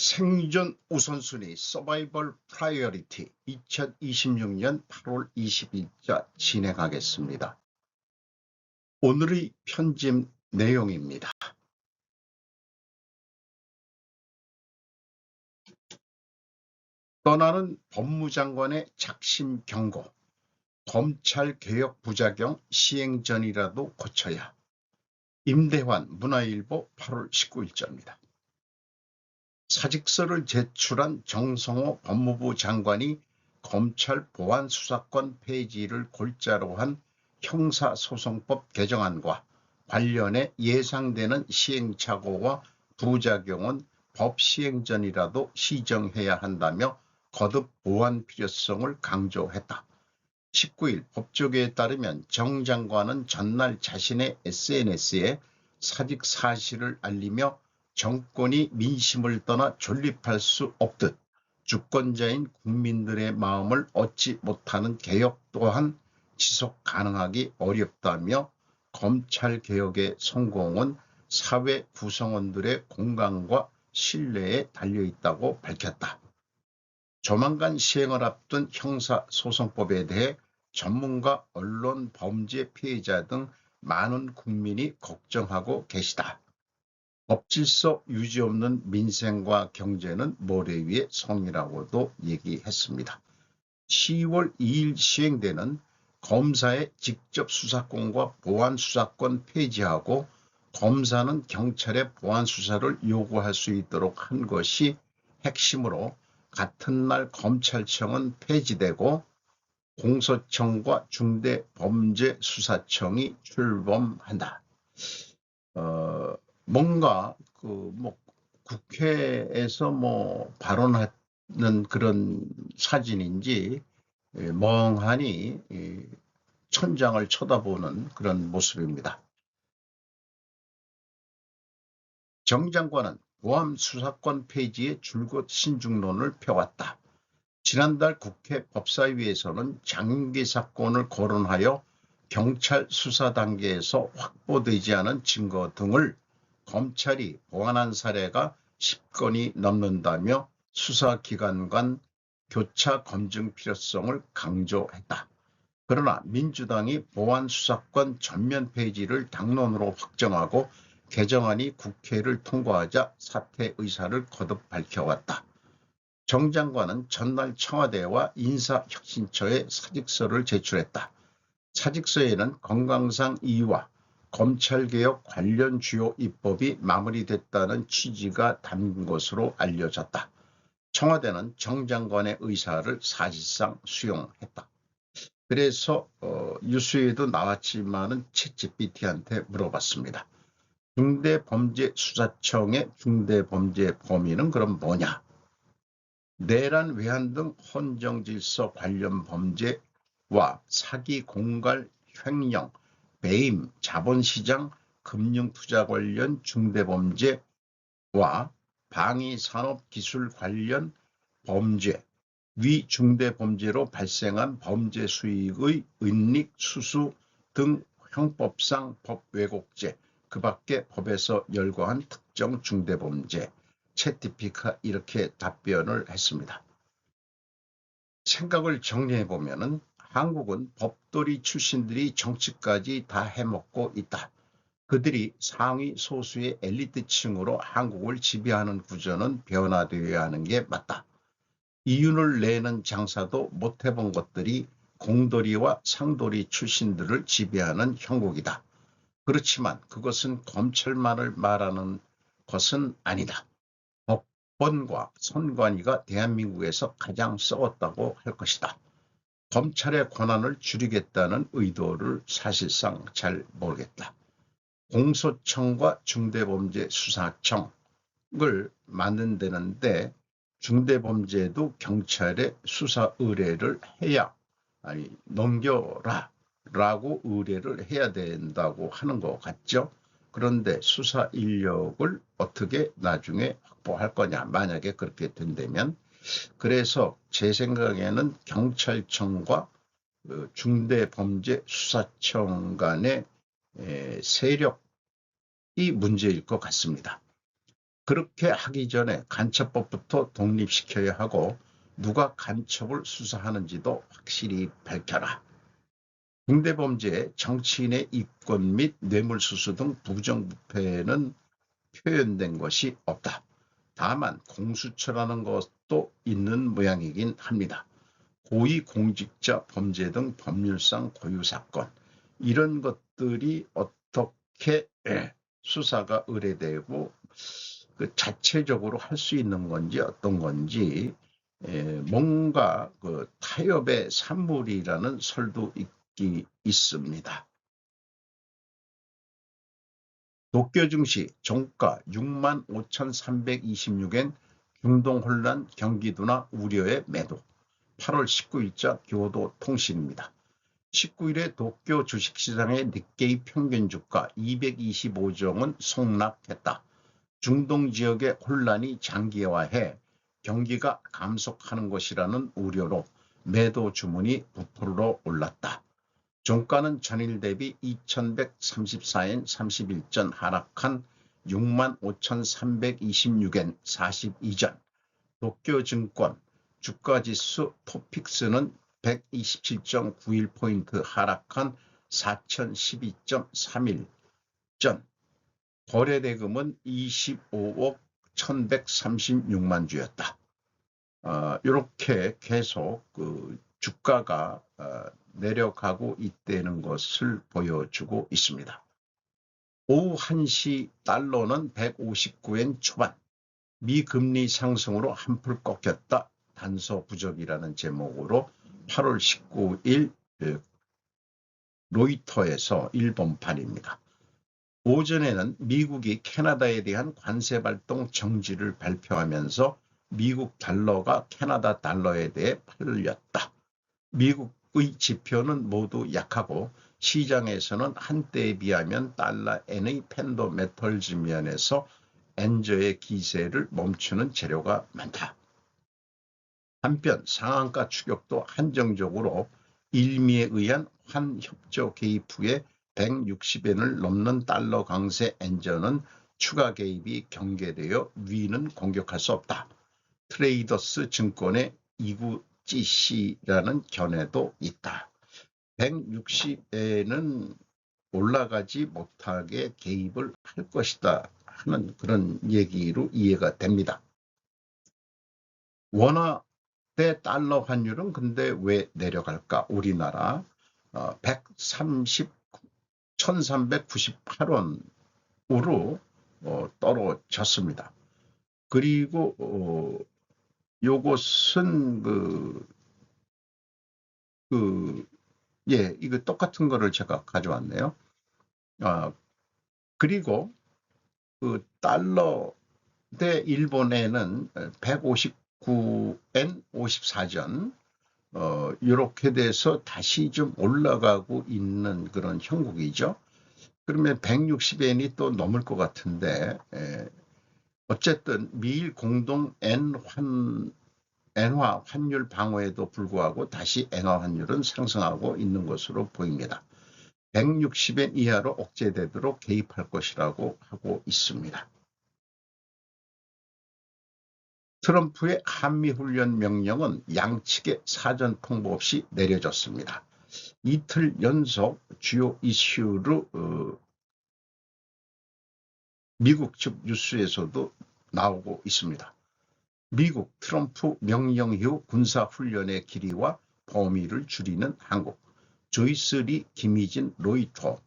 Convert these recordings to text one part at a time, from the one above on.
생존 우선순위 서바이벌 프라이어리티 2026년 8월 20일자 진행하겠습니다. 오늘의 편집 내용입니다. 떠나는 법무장관의 작심 경고, 검찰개혁 부작용 시행 전이라도 고쳐야. 임대환 문화일보 8월 19일자입니다. 사직서를 제출한 정성호 법무부 장관이 검찰 보안수사권 폐지를 골자로 한 형사소송법 개정안과 관련해 예상되는 시행착오와 부작용은 법 시행 전이라도 시정해야 한다며 거듭 보완 필요성을 강조했다. 19일 법조계에 따르면 정 장관은 전날 자신의 SNS에 사직 사실을 알리며 정권이 민심을 떠나 존립할 수 없듯 주권자인 국민들의 마음을 얻지 못하는 개혁 또한 지속 가능하기 어렵다며 검찰개혁의 성공은 사회 구성원들의 공감과 신뢰에 달려있다고 밝혔다. 조만간 시행을 앞둔 형사소송법에 대해 전문가, 언론, 범죄 피해자 등 많은 국민이 걱정하고 계시다. 법질서 유지 없는 민생과 경제는 모래 위의 성이라고도 얘기했습니다. 10월 2일 시행되는 검사의 직접 수사권과 보안수사권 폐지하고 검사는 경찰의 보안수사를 요구할 수 있도록 한 것이 핵심으로 같은 날 검찰청은 폐지되고 공소청과 중대범죄수사청이 출범한다. 뭔가 국회에서 발언하는 그런 사진인지 멍하니 천장을 쳐다보는 그런 모습입니다. 정 장관은 보안수사권 폐지에 줄곧 신중론을 펴왔다. 지난달 국회 법사위에서는 장인기 사건을 거론하여 경찰 수사 단계에서 확보되지 않은 증거 등을 검찰이 보완한 사례가 10건이 넘는다며 수사기관 간 교차 검증 필요성을 강조했다. 그러나 민주당이 보안수사권 전면 폐지를 당론으로 확정하고 개정안이 국회를 통과하자 사퇴 의사를 거듭 밝혀왔다. 정 장관은 전날 청와대와 인사혁신처에 사직서를 제출했다. 사직서에는 건강상 이유와 검찰개혁 관련 주요 입법이 마무리됐다는 취지가 담긴 것으로 알려졌다. 청와대는 정 장관의 의사를 사실상 수용했다. 그래서 뉴스에도 나왔지만은 챗GPT한테 물어봤습니다. 중대범죄수사청의 중대범죄 범위는 그럼 뭐냐? 내란, 외환 등 헌정질서 관련 범죄와 사기, 공갈, 횡령, 배임, 자본시장, 금융투자 관련 중대범죄와 방위산업기술 관련 범죄, 위 중대범죄로 발생한 범죄 수익의 은닉, 수수 등 형법상 법 왜곡죄, 그 밖에 법에서 열거한 특정 중대범죄, 챗GPT가 이렇게 답변을 했습니다. 생각을 정리해보면 한국은 법돌이 출신들이 정치까지 다 해먹고 있다. 그들이 상위 소수의 엘리트층으로 한국을 지배하는 구조는 변화되어야 하는 게 맞다. 이윤을 내는 장사도 못해본 것들이 공돌이와 상돌이 출신들을 지배하는 형국이다. 그렇지만 그것은 검찰만을 말하는 것은 아니다. 법원과 선관위가 대한민국에서 가장 썩었다고 할 것이다. 검찰의 권한을 줄이겠다는 의도를 사실상 잘 모르겠다. 공소청과 중대범죄수사청을 만든다는데 중대범죄도 경찰에 수사 의뢰를 해야 넘겨라 라고 의뢰를 해야 된다고 하는 것 같죠. 그런데 수사 인력을 어떻게 나중에 확보할 거냐, 만약에 그렇게 된다면. 그래서 제 생각에는 경찰청과 중대범죄수사청 간의 세력이 문제일 것 같습니다. 그렇게 하기 전에 간첩법부터 독립시켜야 하고 누가 간첩을 수사하는지도 확실히 밝혀라. 중대범죄에 정치인의 이권 및 뇌물수수 등 부정부패는 표현된 것이 없다. 다만 공수처라는 것도 있는 모양이긴 합니다. 고위공직자 범죄 등 법률상 고유 사건, 이런 것들이 어떻게 수사가 의뢰되고 그 자체적으로 할 수 있는 건지 어떤 건지 뭔가 그 타협의 산물이라는 설도 있습니다. 도쿄 증시 종가 65,326엔 중동 혼란 경기도나 우려의 매도. 8월 19일자 교도통신입니다. 19일에 도쿄 주식시장의 니케이 평균 주가 225종은 폭락했다. 중동 지역의 혼란이 장기화해 경기가 감속하는 것이라는 우려로 매도 주문이 부풀어 올랐다. 종가는 전일 대비 2,134엔 31전 하락한 65,326엔 42전. 도쿄증권 주가지수 토픽스는 127.91포인트 하락한 4,012.31전. 거래대금은 25억 1,136만 주였다. 이렇게 계속 그 주가가 내려가고 있다는 것을 보여주고 있습니다. 오후 1시 달러는 159엔 초반, 미금리 상승으로 한풀 꺾였다. 단서 부적이라는 제목으로 8월 19일 로이터에서 일본판입니다. 오전에는 미국이 캐나다에 대한 관세 발동 정지를 발표하면서 미국 달러가 캐나다 달러에 대해 팔렸다. 미국의 지표는 모두 약하고 시장에서는 한때에 비하면 달러 엔의 펀더메털즈 면에서 엔저의 기세를 멈추는 재료가 많다. 한편 상한가 추격도 한정적으로 일미에 의한 환협조 개입 후에 160엔을 넘는 달러 강세 엔저는 추가 개입이 경계되어 위는 공격할 수 없다. 트레이더스 증권의 이구찌씨라는 견해도 있다. 160엔은 올라가지 못하게 개입을 할 것이다 하는 그런 얘기로 이해가 됩니다. 원화 대 달러 환율은 근데 왜 내려갈까? 우리나라 1398원으로 떨어졌습니다. 그리고 요것은 이거 똑같은 거를 제가 가져왔네요. 그리고 그 달러 대 일본에는 159엔 54전 이렇게 돼서 다시 좀 올라가고 있는 그런 형국이죠. 그러면 160엔이 또 넘을 것 같은데 어쨌든 미일 공동 엔화 환율 방어에도 불구하고 다시 엔화 환율은 상승하고 있는 것으로 보입니다. 160엔 이하로 억제되도록 개입할 것이라고 하고 있습니다. 트럼프의 한미훈련 명령은 양측의 사전 통보 없이 내려졌습니다. 이틀 연속 주요 이슈로 미국 측 뉴스에서도 나오고 있습니다. 미국 트럼프 명령 이후 군사훈련의 길이와 범위를 줄이는 한국. 조이스 리 김희진 로이터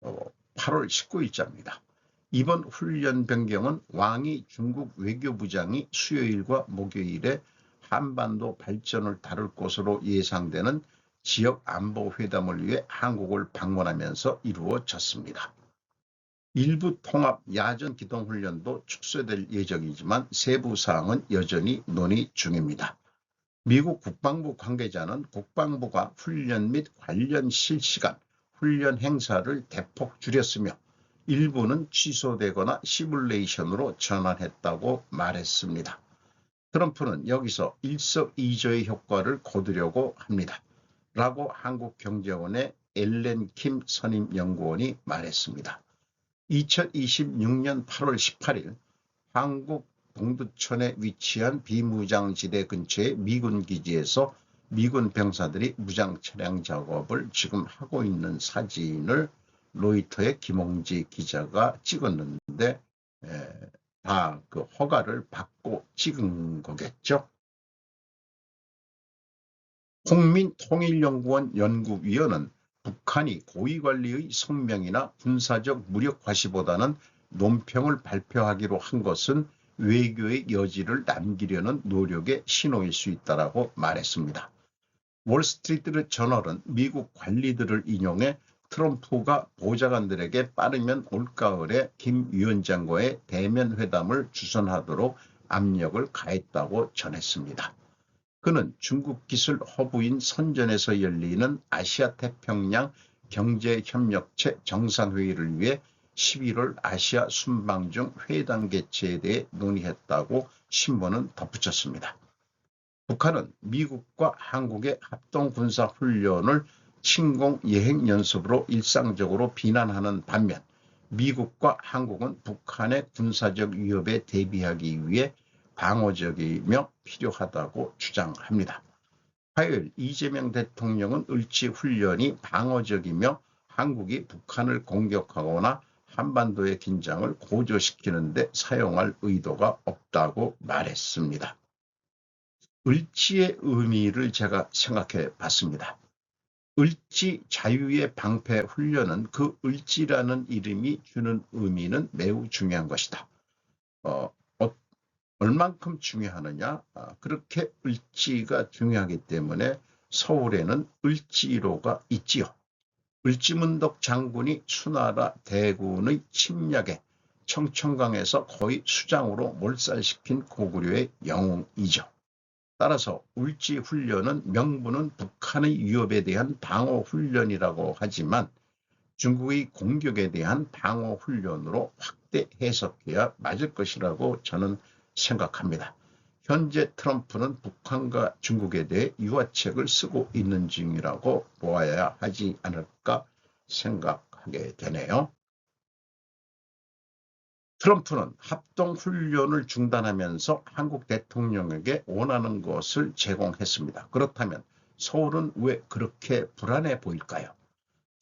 8월 19일자입니다. 이번 훈련 변경은 왕이 중국 외교부장이 수요일과 목요일에 한반도 발전을 다룰 것으로 예상되는 지역 안보 회담을 위해 한국을 방문하면서 이루어졌습니다. 일부 통합 야전 기동 훈련도 축소될 예정이지만 세부 사항은 여전히 논의 중입니다. 미국 국방부 관계자는 국방부가 훈련 및 관련 실시간, 훈련 행사를 대폭 줄였으며 일부는 취소되거나 시뮬레이션으로 전환했다고 말했습니다. 트럼프는 여기서 일석이조의 효과를 거두려고 합니다. 라고 한국경제원의 엘렌 킴 선임연구원이 말했습니다. 2026년 8월 18일 한국 동두천에 위치한 비무장지대 근처의 미군 기지에서 미군 병사들이 무장 차량 작업을 지금 하고 있는 사진을 로이터의 김홍지 기자가 찍었는데 다 그 허가를 받고 찍은 거겠죠. 국민통일연구원 연구위원은 북한이 고위관리의 성명이나 군사적 무력 과시보다는 논평을 발표하기로 한 것은 외교의 여지를 남기려는 노력의 신호일 수 있다고 말했습니다. 월스트리트 저널은 미국 관리들을 인용해 트럼프가 보좌관들에게 빠르면 올가을에 김 위원장과의 대면 회담을 주선하도록 압력을 가했다고 전했습니다. 그는 중국 기술 허브인 선전에서 열리는 아시아태평양 경제협력체 정상회의를 위해 11월 아시아 순방중 회담 개최에 대해 논의했다고 신문은 덧붙였습니다. 북한은 미국과 한국의 합동군사훈련을 침공 예행 연습으로 일상적으로 비난하는 반면 미국과 한국은 북한의 군사적 위협에 대비하기 위해 방어적이며 필요하다고 주장합니다. 화요일 이재명 대통령은 을지훈련이 방어적이며 한국이 북한을 공격하거나 한반도의 긴장을 고조시키는 데 사용할 의도가 없다고 말했습니다. 을지의 의미를 제가 생각해 봤습니다. 을지 자유의 방패 훈련은 그 을지라는 이름이 주는 의미는 매우 중요한 것이다. 얼만큼 중요하느냐? 그렇게 을지가 중요하기 때문에 서울에는 을지로가 있지요. 을지문덕 장군이 수나라 대군의 침략에 청천강에서 거의 수장으로 몰살시킨 고구려의 영웅이죠. 따라서 을지훈련은 명분은 북한의 위협에 대한 방어훈련이라고 하지만 중국의 공격에 대한 방어훈련으로 확대 해석해야 맞을 것이라고 저는 생각합니다. 현재 트럼프는 북한과 중국에 대해 유화책을 쓰고 있는 중이라고 보아야 하지 않을까 생각하게 되네요. 트럼프는 합동훈련을 중단하면서 한국 대통령에게 원하는 것을 제공했습니다. 그렇다면 서울은 왜 그렇게 불안해 보일까요?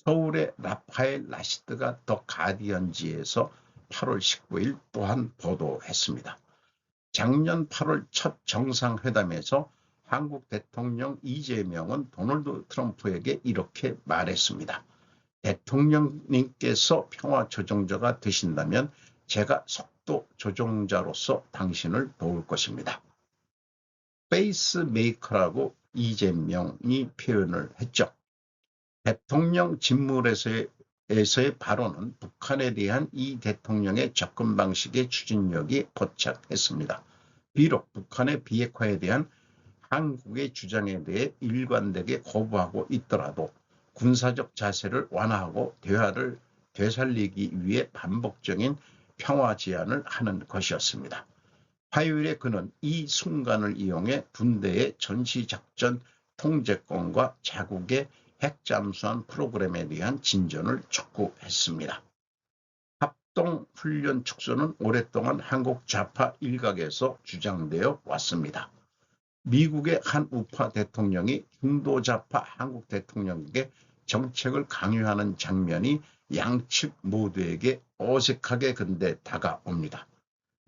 서울의 라파엘 라시드가 더 가디언지에서 8월 19일 또한 보도했습니다. 작년 8월 첫 정상회담에서 한국 대통령 이재명은 도널드 트럼프에게 이렇게 말했습니다. 대통령님께서 평화조정자가 되신다면 제가 속도 조종자로서 당신을 도울 것입니다. 페이스메이커라고 이재명이 표현을 했죠. 대통령 직무에서의 발언은 북한에 대한 이 대통령의 접근 방식의 추진력이 포착했습니다. 비록 북한의 비핵화에 대한 한국의 주장에 대해 일관되게 거부하고 있더라도 군사적 자세를 완화하고 대화를 되살리기 위해 반복적인 평화 제안을 하는 것이었습니다. 화요일에 그는 이 순간을 이용해 군대의 전시작전 통제권과 자국의 핵잠수함 프로그램에 대한 진전을 촉구했습니다. 합동훈련 축소는 오랫동안 한국 좌파 일각에서 주장되어 왔습니다. 미국의 한 우파 대통령이 중도좌파 한국 대통령에게 정책을 강요하는 장면이 양측 모두에게 어색하게 근데 다가옵니다.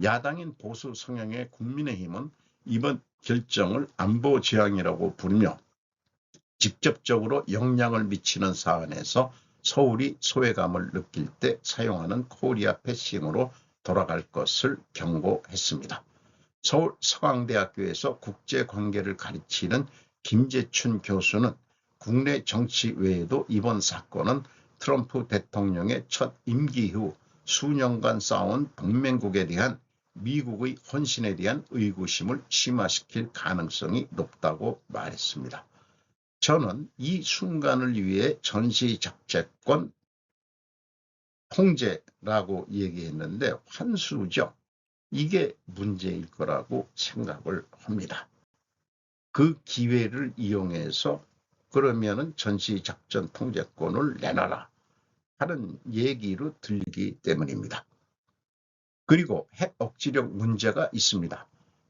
야당인 보수 성향의 국민의힘은 이번 결정을 안보 재앙이라고 부르며 직접적으로 영향을 미치는 사안에서 서울이 소외감을 느낄 때 사용하는 코리아 패싱으로 돌아갈 것을 경고했습니다. 서울 서강대학교에서 국제관계를 가르치는 김재춘 교수는 국내 정치 외에도 이번 사건은 트럼프 대통령의 첫 임기 후 수년간 쌓아온 동맹국에 대한 미국의 헌신에 대한 의구심을 심화시킬 가능성이 높다고 말했습니다. 저는 이 순간을 위해 전시작전 통제라고 얘기했는데 환수죠. 이게 문제일 거라고 생각을 합니다. 그 기회를 이용해서 그러면은 전시작전 통제권을 내놔라 하는 얘기로 들리기 때문입니다. 그리고 핵 억지력 문제가 있습니다.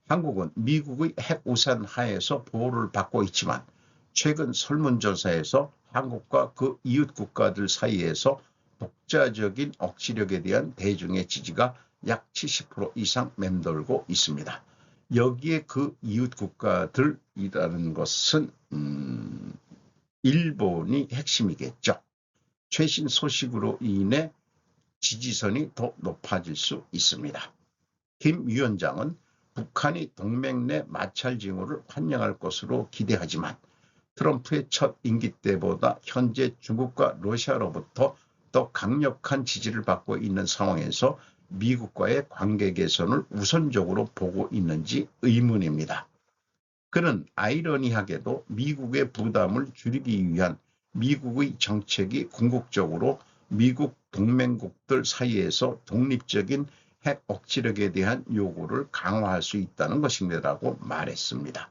한국은 미국의 핵 우산 하에서 보호를 받고 있지만 최근 설문조사에서 한국과 그 이웃 국가들 사이에서 독자적인 억지력에 대한 대중의 지지가 약 70% 이상 맴돌고 있습니다. 여기에 그 이웃 국가들이라는 것은 일본이 핵심이겠죠. 최신 소식으로 인해 지지선이 더 높아질 수 있습니다. 김 위원장은 북한이 동맹 내 마찰 징후를 환영할 것으로 기대하지만 트럼프의 첫 임기 때보다 현재 중국과 러시아로부터 더 강력한 지지를 받고 있는 상황에서 미국과의 관계 개선을 우선적으로 보고 있는지 의문입니다. 그는 아이러니하게도 미국의 부담을 줄이기 위한 미국의 정책이 궁극적으로 미국 동맹국들 사이에서 독립적인 핵 억지력에 대한 요구를 강화할 수 있다는 것입니다라고 말했습니다.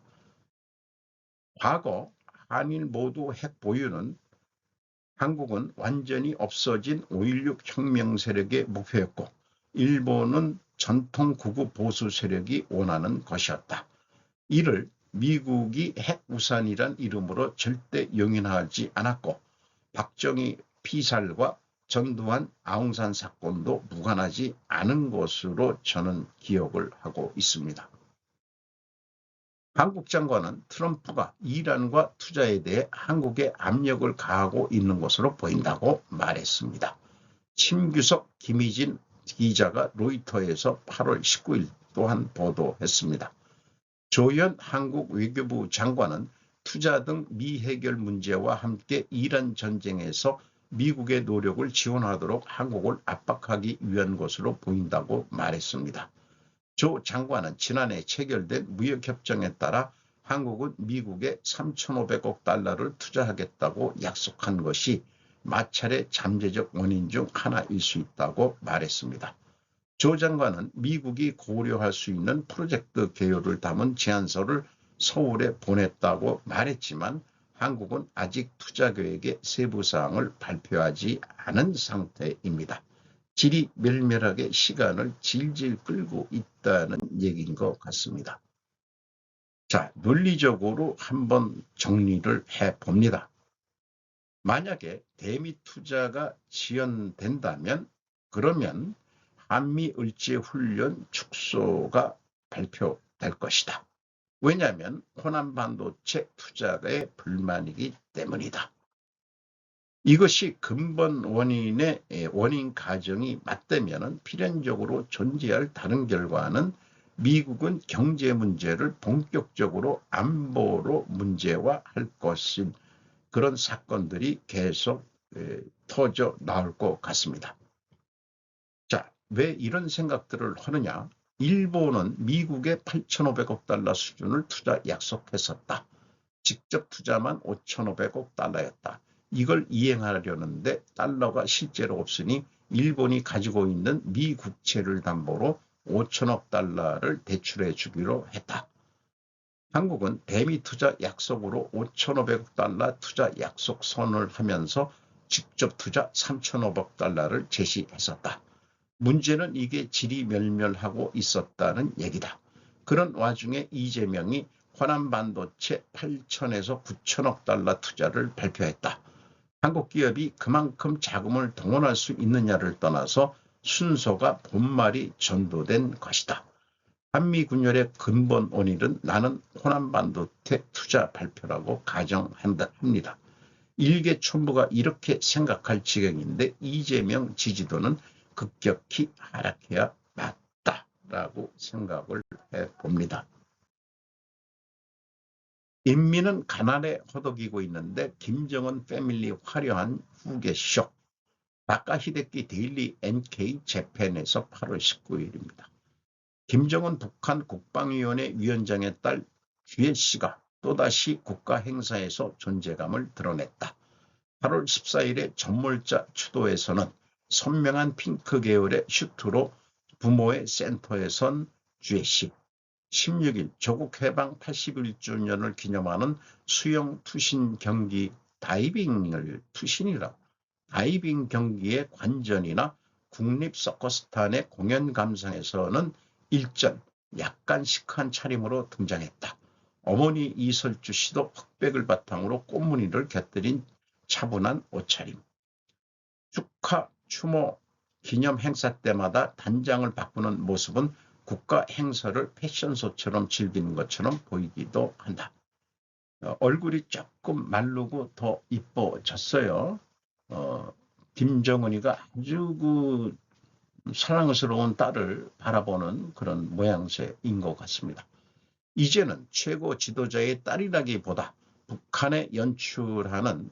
과거 한일 모두 핵 보유는 한국은 완전히 없어진 5.16 혁명 세력의 목표였고 일본은 전통 극우 보수 세력이 원하는 것이었다. 이를 미국이 핵우산이란 이름으로 절대 용인하지 않았고 박정희 피살과 전두환 아웅산 사건도 무관하지 않은 것으로 저는 기억을 하고 있습니다. 한국 장관은 트럼프가 이란과 투자에 대해 한국에 압력을 가하고 있는 것으로 보인다고 말했습니다. 심규석, 김희진 기자가 로이터에서 8월 19일 또한 보도했습니다. 조현 한국 외교부 장관은 투자 등 미해결 문제와 함께 이란 전쟁에서 미국의 노력을 지원하도록 한국을 압박하기 위한 것으로 보인다고 말했습니다. 조 장관은 지난해 체결된 무역협정에 따라 한국은 미국에 3,500억 달러를 투자하겠다고 약속한 것이 마찰의 잠재적 원인 중 하나일 수 있다고 말했습니다. 조 장관은 미국이 고려할 수 있는 프로젝트 개요를 담은 제안서를 서울에 보냈다고 말했지만 한국은 아직 투자 계획의 세부 사항을 발표하지 않은 상태입니다. 지리멸멸하게 시간을 질질 끌고 있다는 얘기인 것 같습니다. 자, 논리적으로 한번 정리를 해봅니다. 만약에 대미 투자가 지연된다면 그러면 한미의제훈련 축소가 발표될 것이다. 왜냐하면 호남 반도체 투자에 불만이기 때문이다. 이것이 근본 원인 가정이 맞다면 필연적으로 존재할 다른 결과는 미국은 경제 문제를 본격적으로 안보로 문제화할 것인 그런 사건들이 계속 터져 나올 것 같습니다. 자, 왜 이런 생각들을 하느냐? 일본은 미국에 8,500억 달러 수준을 투자 약속했었다. 직접 투자만 5,500억 달러였다. 이걸 이행하려는데 달러가 실제로 없으니 일본이 가지고 있는 미 국채를 담보로 5천억 달러를 대출해 주기로 했다. 한국은 대미 투자 약속으로 5,500억 달러 투자 약속선을 하면서 직접 투자 3,500억 달러를 제시했었다. 문제는 이게 지리멸멸하고 있었다는 얘기다. 그런 와중에 이재명이 호남 반도체 8천에서 9천억 달러 투자를 발표했다. 한국 기업이 그만큼 자금을 동원할 수 있느냐를 떠나서 순서가 본말이 전도된 것이다. 한미군열의 근본 원인은 나는 호남 반도체 투자 발표라고 가정합니다. 일개천부가 이렇게 생각할 지경인데 이재명 지지도는 급격히 하락해야 맞다라고 생각을 해봅니다. 인민은 가난에 허덕이고 있는데 김정은 패밀리 화려한 후계쇼. 바카 히데키 데일리 NK 재팬에서 8월 19일입니다. 김정은 북한 국방위원회 위원장의 딸 주혜씨가 또다시 국가 행사에서 존재감을 드러냈다. 8월 14일에 전몰자 추도에서는 선명한 핑크 계열의 슈트로 부모의 센터에 선 주혜씨. 16일 조국 해방 81주년을 기념하는 수영 투신 경기 다이빙 경기의 관전이나 국립서커스단의 공연 감상에서는 일전 약간 시크한 차림으로 등장했다. 어머니 이설주 씨도 흑백을 바탕으로 꽃무늬를 곁들인 차분한 옷차림. 축하, 추모, 기념 행사 때마다 단장을 바꾸는 모습은 국가 행사를 패션쇼처럼 즐기는 것처럼 보이기도 한다. 얼굴이 조금 마르고 더 이뻐졌어요. 김정은이가 아주 그 사랑스러운 딸을 바라보는 그런 모양새인 것 같습니다. 이제는 최고 지도자의 딸이라기보다 북한이 연출하는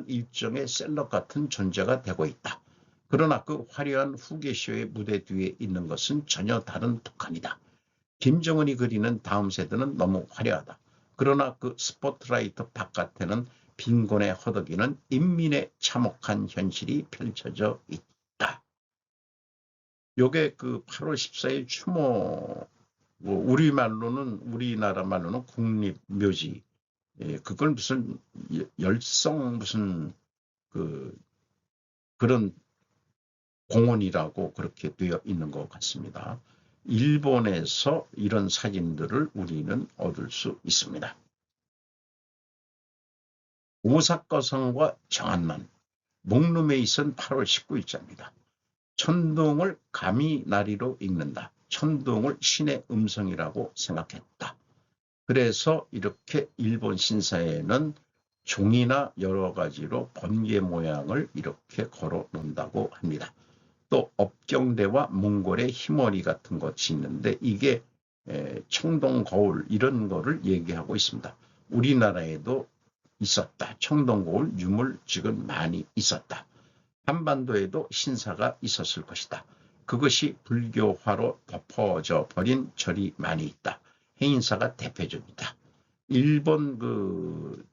일종의 셀럽 같은 존재가 되고 있다. 그러나 그 화려한 후계쇼의 무대 뒤에 있는 것은 전혀 다른 북한이다. 김정은이 그리는 다음 세대는 너무 화려하다. 그러나 그 스포트라이트 바깥에는 빈곤에 허덕이는 인민의 참혹한 현실이 펼쳐져 있다. 요게 그 8월 14일 추모, 우리나라 말로는 국립묘지, 그걸 무슨 열성 무슨 그런 공원이라고 그렇게 되어 있는 것 같습니다. 일본에서 이런 사진들을 우리는 얻을 수 있습니다. 오사카성과 정안만, 목룸에 있은 8월 19일자입니다. 천둥을 가미나리로 읽는다. 천둥을 신의 음성이라고 생각했다. 그래서 이렇게 일본 신사에는 종이나 여러 가지로 번개 모양을 이렇게 걸어 놓는다고 합니다. 또 업경대와 몽골의 희머리 같은 것이 있는데 이게 청동거울 이런 거를 얘기하고 있습니다. 우리나라에도 있었다. 청동거울 유물지금 많이 있었다. 한반도에도 신사가 있었을 것이다. 그것이 불교화로 덮어져 버린 절이 많이 있다. 해인사가 대표적이다. 일본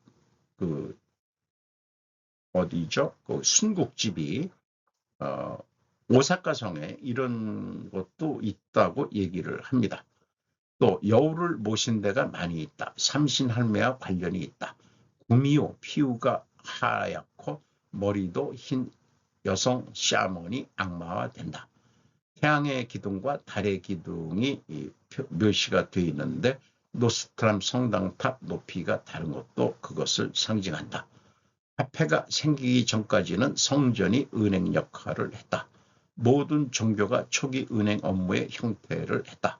어디죠? 그 순국집이 오사카성에 이런 것도 있다고 얘기를 합니다. 또 여우를 모신 데가 많이 있다. 삼신할매와 관련이 있다. 구미호 피우가 하얗고 머리도 흰 여성 샤먼이 악마화된다. 태양의 기둥과 달의 기둥이 묘시가 되어 있는데 노스트람 성당탑 높이가 다른 것도 그것을 상징한다. 화폐가 생기기 전까지는 성전이 은행 역할을 했다. 모든 종교가 초기 은행 업무의 형태를 했다.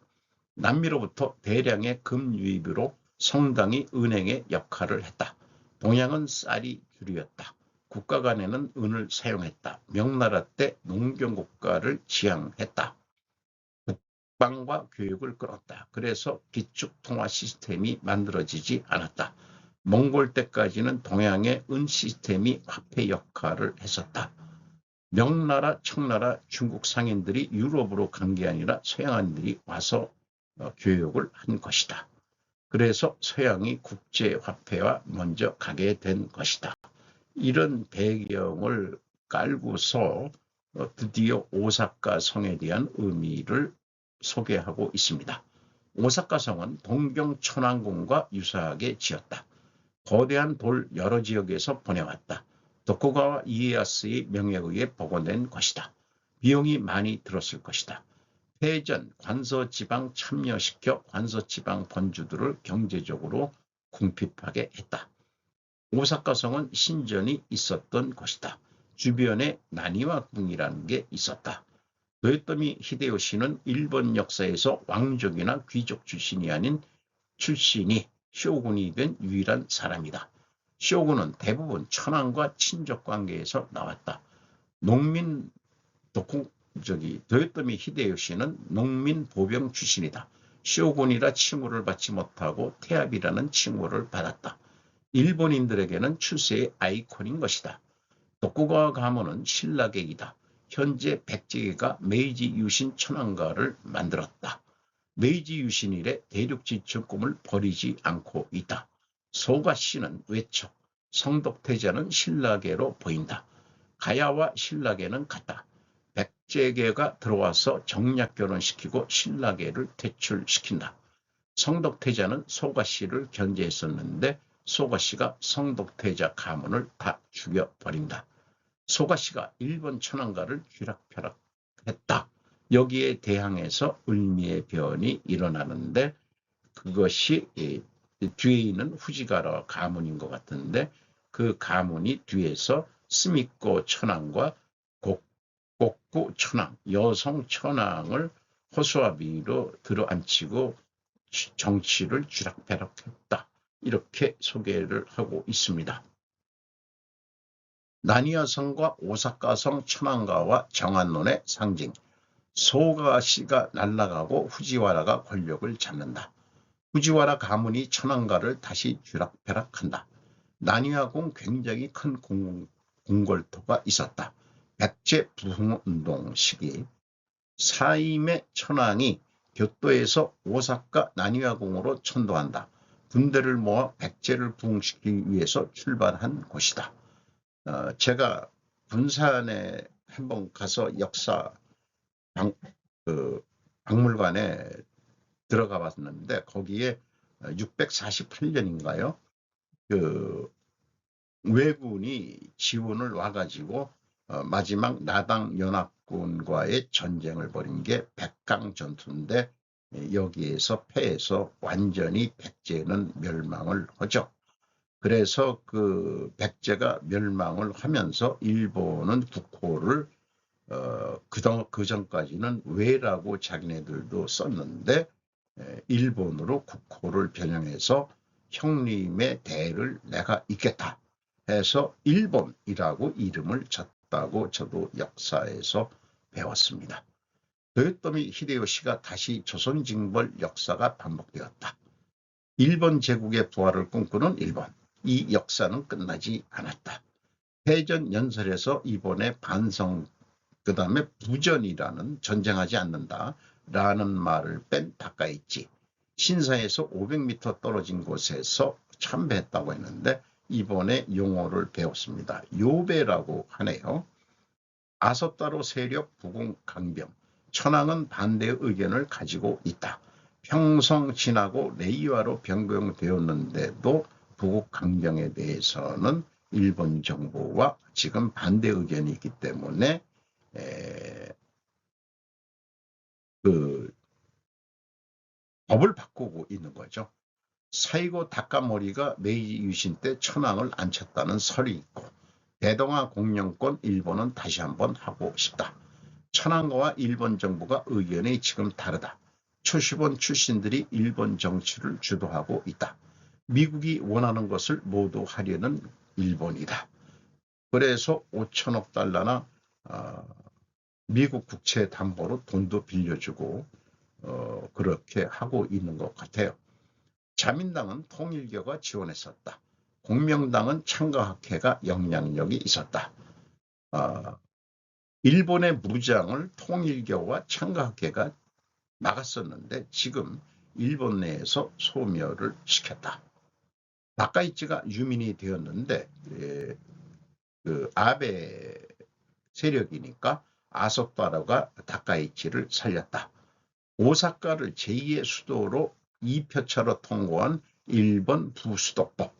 남미로부터 대량의 금 유입으로 성당이 은행의 역할을 했다. 동양은 쌀이 주류였다. 국가 간에는 은을 사용했다. 명나라 때 농경국가를 지향했다. 국방과 교육을 끌었다. 그래서 기축통화 시스템이 만들어지지 않았다. 몽골 때까지는 동양의 은 시스템이 화폐 역할을 했었다. 명나라, 청나라, 중국 상인들이 유럽으로 간 게 아니라 서양인들이 와서 교육을 한 것이다. 그래서 서양이 국제화폐와 먼저 가게 된 것이다. 이런 배경을 깔고서 드디어 오사카 성에 대한 의미를 소개하고 있습니다. 오사카 성은 동경 천왕궁과 유사하게 지었다. 거대한 돌 여러 지역에서 보내왔다. 도쿠가와 이에야스의 명에 의해 복원된 것이다. 비용이 많이 들었을 것이다. 패전 관서지방 참여시켜 관서지방 본주들을 경제적으로 궁핍하게 했다. 오사카성은 신전이 있었던 곳이다. 주변에 나니와궁이라는 게 있었다. 도요토미 히데요시는 일본 역사에서 왕족이나 귀족 출신이 아닌 쇼군이 된 유일한 사람이다. 쇼군은 대부분 천황과 친족 관계에서 나왔다. 도요토미 히데요시는 농민 보병 출신이다. 쇼군이라 칭호를 받지 못하고 태압이라는 칭호를 받았다. 일본인들에게는 출세의 아이콘인 것이다. 도쿠가와 가문은 신라계이다. 현재 백제계가 메이지 유신 천황가를 만들었다. 메이지 유신 이래 대륙 진출 꿈을 버리지 않고 있다. 소가씨는 외척, 성덕태자는 신라계로 보인다. 가야와 신라계는 같다. 백제계가 들어와서 정략 결혼시키고 신라계를 퇴출시킨다. 성덕태자는 소가씨를 견제했었는데 소가씨가 성덕태자 가문을 다 죽여버린다. 소가시가 일본 천황가를 쥐락펴락했다. 여기에 대항해서 을미의 변이 일어나는데 그것이 뒤에 있는 후지가라 가문인 것 같은데 그 가문이 뒤에서 스미코 천황과 곡구 천황, 여성 천황을 허수아비로 들어앉히고 정치를 쥐락펴락했다. 이렇게 소개를 하고 있습니다. 나니아성과 오사카성 천황가와 정한론의 상징. 소가시가 날아가고 후지와라가 권력을 잡는다. 후지와라 가문이 천황가를 다시 쥐락펴락한다. 나니아궁 굉장히 큰 궁궐토가 있었다. 백제 부흥운동 시기 사임의 천황이 교토에서 오사카 나니아궁으로 천도한다. 군대를 모아 백제를 부흥시키기 위해서 출발한 곳이다. 제가 군산에 한번 가서 역사 박물관에 들어가 봤는데 거기에 648년인가요? 그 왜군이 지원을 와가지고 마지막 나당 연합군과의 전쟁을 벌인 게 백강전투인데 여기에서 패해서 완전히 백제는 멸망을 하죠. 그래서 그 백제가 멸망을 하면서 일본은 국호를 그 전까지는 왜라고 자기네들도 썼는데 일본으로 국호를 변형해서 형님의 대를 내가 잇겠다 해서 일본이라고 이름을 졌다고 저도 역사에서 배웠습니다. 도요토미 히데요시가 다시 조선징벌 역사가 반복되었다. 일본 제국의 부활을 꿈꾸는 일본. 이 역사는 끝나지 않았다. 패전 연설에서 이번에 반성 그 다음에 부전이라는 전쟁하지 않는다라는 말을 뺀 다카이치. 신사에서 500m 떨어진 곳에서 참배했다고 했는데 이번에 용어를 배웠습니다. 요배라고 하네요. 아섭다로 세력 부궁 강병. 천황은 반대의 의견을 가지고 있다. 평성 지나고 레이와로 변경되었는데도 부국 강병에 대해서는 일본 정부와 지금 반대 의견이 있기 때문에 그 법을 바꾸고 있는 거죠. 사이고 다카모리가 메이지 유신 때 천황을 앉혔다는 설이 있고 대동아 공영권 일본은 다시 한번 하고 싶다. 천황과 일본 정부가 의견이 지금 다르다. 초시본 출신들이 일본 정치를 주도하고 있다. 미국이 원하는 것을 모두 하려는 일본이다. 그래서 5천억 달러나 미국 국채 담보로 돈도 빌려주고 그렇게 하고 있는 것 같아요. 자민당은 통일교가 지원했었다. 공명당은 창가학회가 영향력이 있었다. 일본의 무장을 통일교와 창가학회가 막았었는데 지금 일본 내에서 소멸을 시켰다. 다카이치가 유민이 되었는데 그 아베 세력이니까 아소파라가 다카이치를 살렸다. 오사카를 제2의 수도로 2표차로 통고한 일본 부수도법.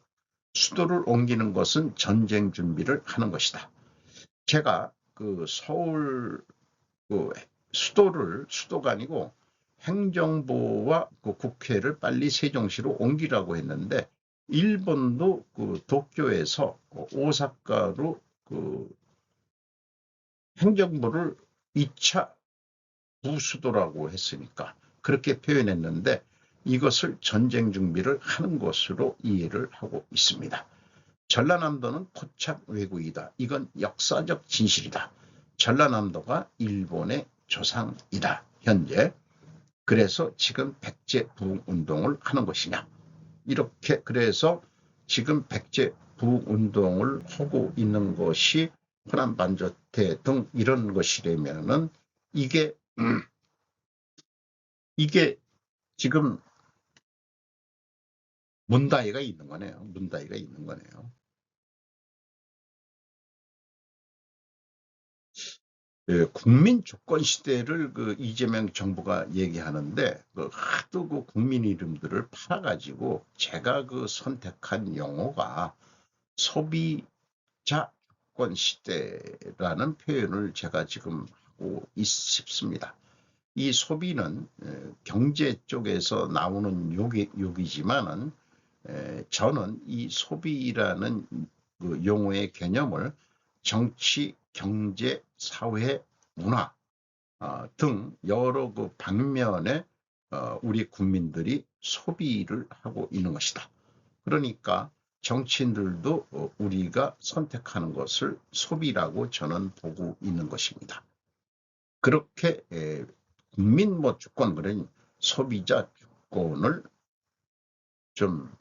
수도를 옮기는 것은 전쟁 준비를 하는 것이다. 제가 그 서울 그 수도가 아니고 행정부와 그 국회를 빨리 세종시로 옮기라고 했는데 일본도 그 도쿄에서 오사카로 그 행정부를 2차 부수도라고 했으니까 그렇게 표현했는데 이것을 전쟁 준비를 하는 것으로 이해를 하고 있습니다. 전라남도는 토착 왜구이다. 이건 역사적 진실이다. 전라남도가 일본의 조상이다. 현재. 그래서 지금 백제 부흥운동을 하는 것이냐. 이렇게 그래서 지금 백제 부흥운동을 하고 있는 것이 호남반도태 등 이런 것이라면은 이게 지금 문다이가 있는 거네요. 문다이가 있는 거네요. 국민 주권 시대를 그 이재명 정부가 얘기하는데 하도 그 국민 이름들을 팔아가지고 제가 그 선택한 용어가 소비자 주권 시대라는 표현을 제가 지금 하고 싶습니다. 이 소비는 경제 쪽에서 나오는 욕이지만은 저는 이 소비라는 그 용어의 개념을 정치, 경제, 사회, 문화 등 여러 그 방면에 우리 국민들이 소비를 하고 있는 것이다. 그러니까 정치인들도 우리가 선택하는 것을 소비라고 저는 보고 있는 것입니다. 그렇게 국민 주권, 그러니 소비자 주권을 좀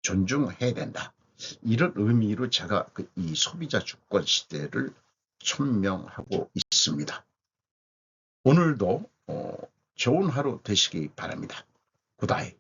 존중해야 된다. 이런 의미로 제가 이 소비자 주권 시대를 천명하고 있습니다. 오늘도 좋은 하루 되시기 바랍니다. 굿바이.